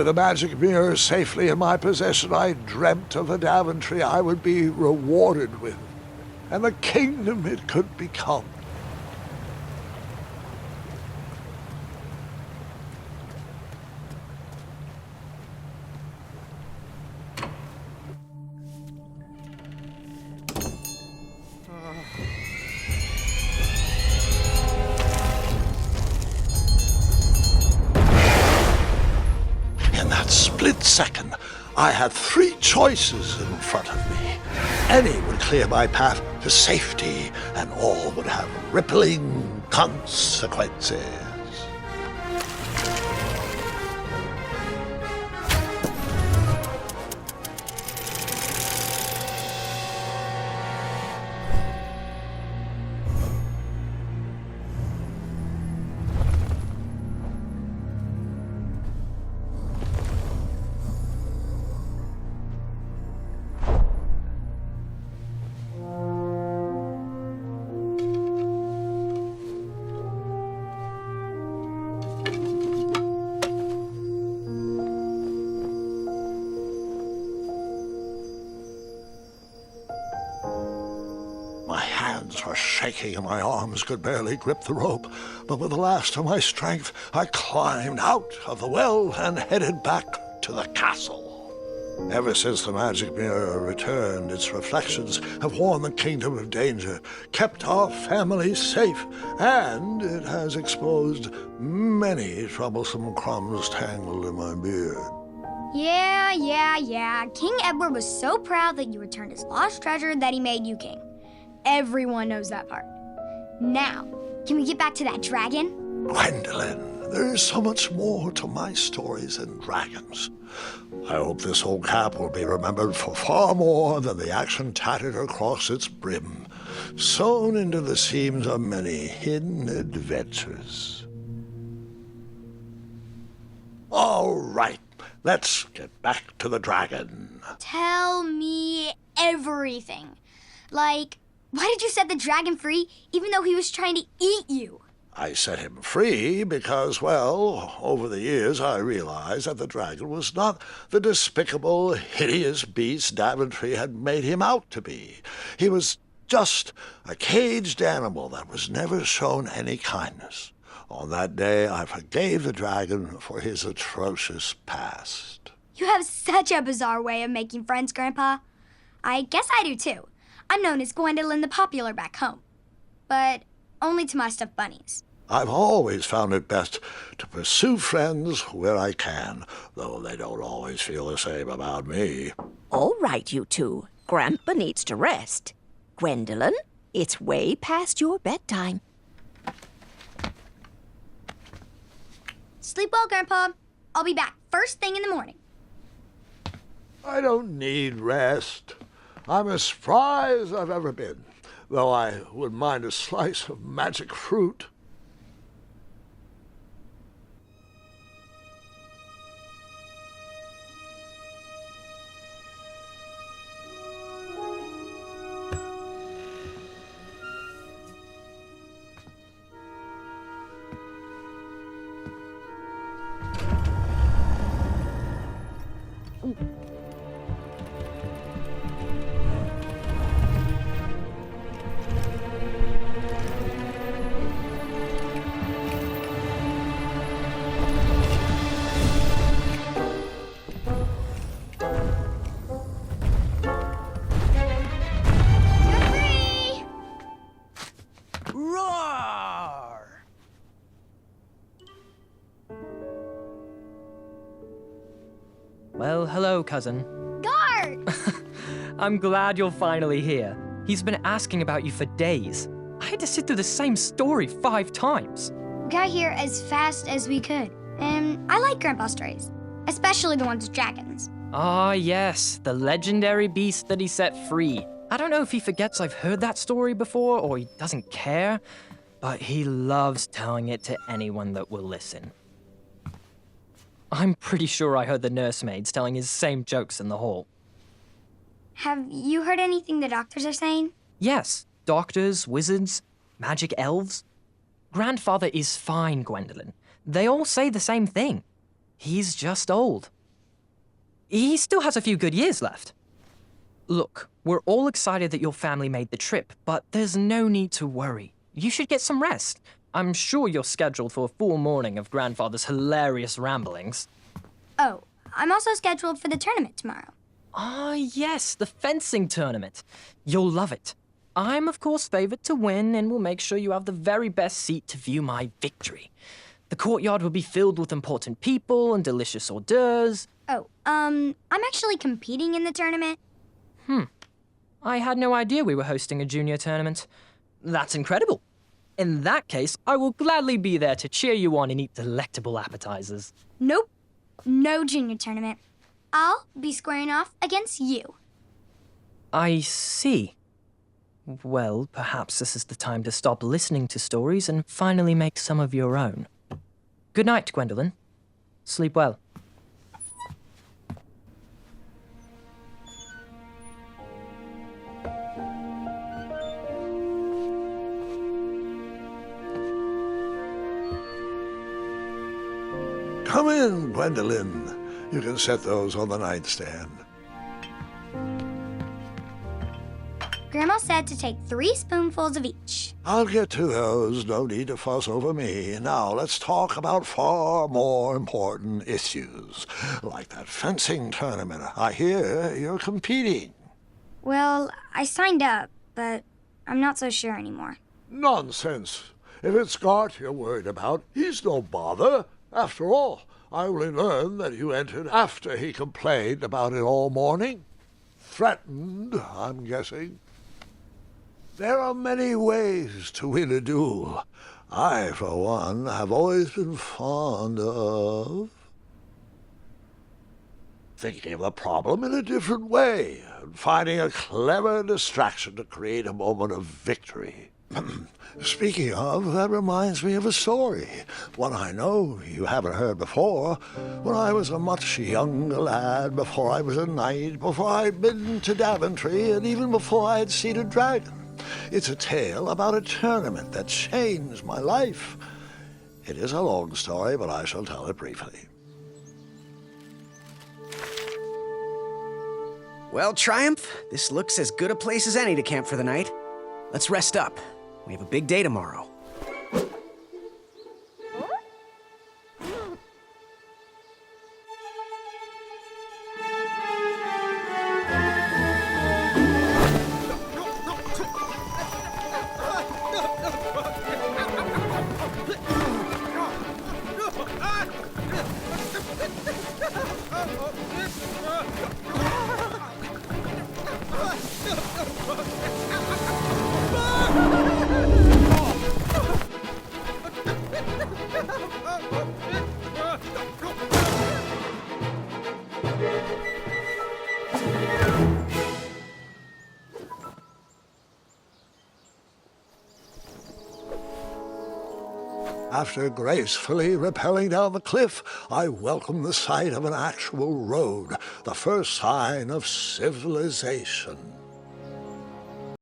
With a magic mirror safely in my possession, I dreamt of the Daventry I would be rewarded with, and the kingdom it could become. In that split second, I had three choices in front of me. Any would clear my path to safety, and all would have rippling consequences. My hands were shaking and my arms could barely grip the rope, but with the last of my strength, I climbed out of the well and headed back to the castle. Ever since the magic mirror returned, its reflections have warned the kingdom of danger, kept our family safe, and it has exposed many troublesome crumbs tangled in my beard. Yeah. King Edward was so proud that you returned his lost treasure that he made you king. Everyone knows that part. Now, can we get back to that dragon? Gwendolyn, there is so much more to my stories than dragons. I hope this old cap will be remembered for far more than the action tattered across its brim, sewn into the seams of many hidden adventures. All right, let's get back to the dragon. Tell me everything. Like, why did you set the dragon free even though he was trying to eat you? I set him free because, well, over the years I realized that the dragon was not the despicable, hideous beast Daventry had made him out to be. He was just a caged animal that was never shown any kindness. On that day, I forgave the dragon for his atrocious past. You have such a bizarre way of making friends, Grandpa. I guess I do too. I'm known as Gwendolyn the Popular back home, but only to my stuffed bunnies. I've always found it best to pursue friends where I can, though they don't always feel the same about me. All right, you two. Grandpa needs to rest. Gwendolyn, it's way past your bedtime. Sleep well, Grandpa. I'll be back first thing in the morning. I don't need rest. I'm as spry as I've ever been, though I wouldn't mind a slice of magic fruit. Well, hello, cousin. Guard! I'm glad you're finally here. He's been asking about you for days. I had to sit through the same story 5 times. We got here as fast as we could, and I like Grandpa's stories, especially the ones with dragons. Ah, yes, the legendary beast that he set free. I don't know if he forgets I've heard that story before or he doesn't care, but he loves telling it to anyone that will listen. I'm pretty sure I heard the nursemaids telling his same jokes in the hall. Have you heard anything the doctors are saying? Yes, doctors, wizards, magic elves. Grandfather is fine, Gwendolyn. They all say the same thing. He's just old. He still has a few good years left. Look, we're all excited that your family made the trip, but there's no need to worry. You should get some rest. I'm sure you're scheduled for a full morning of Grandfather's hilarious ramblings. Oh, I'm also scheduled for the tournament tomorrow. Ah, yes, the fencing tournament. You'll love it. I'm, of course, favored to win and will make sure you have the very best seat to view my victory. The courtyard will be filled with important people and delicious hors d'oeuvres. Oh, I'm actually competing in the tournament. I had no idea we were hosting a junior tournament. That's incredible. In that case, I will gladly be there to cheer you on and eat delectable appetizers. Nope, no junior tournament. I'll be squaring off against you. I see. Well, perhaps this is the time to stop listening to stories and finally make some of your own. Good night, Gwendolyn. Sleep well. Come in, Gwendolyn. You can set those on the nightstand. Grandma said to take 3 spoonfuls of each. I'll get to those. No need to fuss over me. Now let's talk about far more important issues, like that fencing tournament. I hear you're competing. Well, I signed up, but I'm not so sure anymore. Nonsense. If it's Scott you're worried about, he's no bother. After all, I only learned that you entered after he complained about it all morning. Threatened, I'm guessing. There are many ways to win a duel. I, for one, have always been fond of thinking of the problem in a different way and finding a clever distraction to create a moment of victory. Speaking of, that reminds me of a story, one I know you haven't heard before. When I was a much younger lad, before I was a knight, before I'd been to Daventry, and even before I'd seen a dragon. It's a tale about a tournament that changed my life. It is a long story, but I shall tell it briefly. Well, Triumph, this looks as good a place as any to camp for the night. Let's rest up. We have a big day tomorrow. After gracefully rappelling down the cliff, I welcomed the sight of an actual road, the first sign of civilization.